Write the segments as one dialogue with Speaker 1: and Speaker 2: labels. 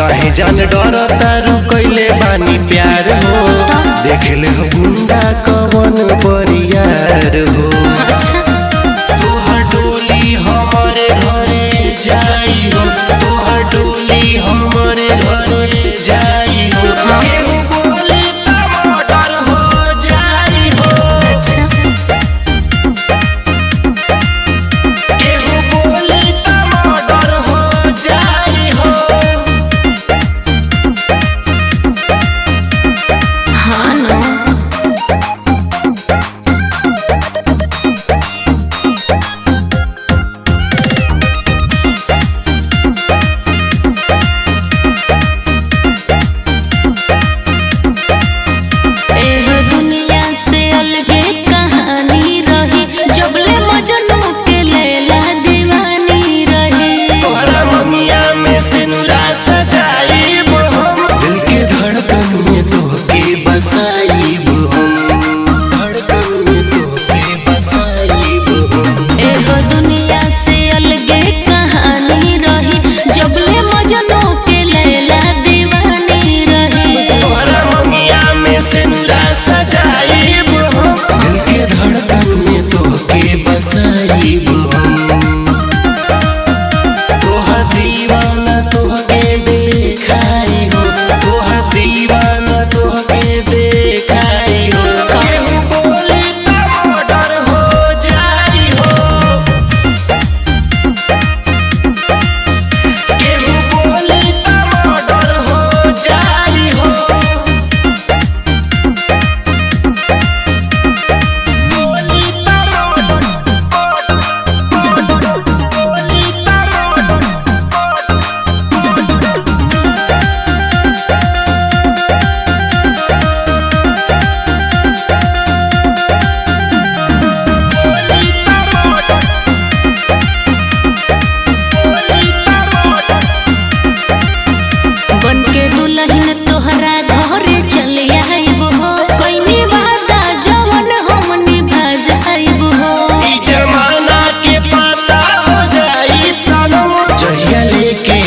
Speaker 1: काहे जान डर तारू कैले बानी प्यार हो देख ले गुंडा कवन परियार हो। तोहर डोली हमारे घरे जाई हो, तोहर डोली हमारे घरे जाई हो। केहू बोले त मर्डर हो जाई हो, केहू बोले त मर्डर हो जाई हो।
Speaker 2: हाँ ना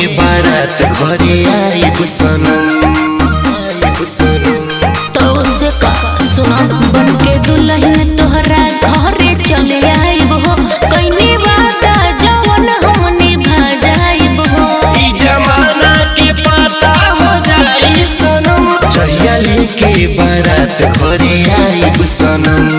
Speaker 1: घरे आइब सनम
Speaker 2: तो से का सुना बन के दुल्हन तोहरा घरे चले आइब हो। कइनी वादा जवन हमनी भा जाइब हो।
Speaker 1: ई जमाना के पता हो जाई सनम जहिया लेके बारात घरे आइब सनम।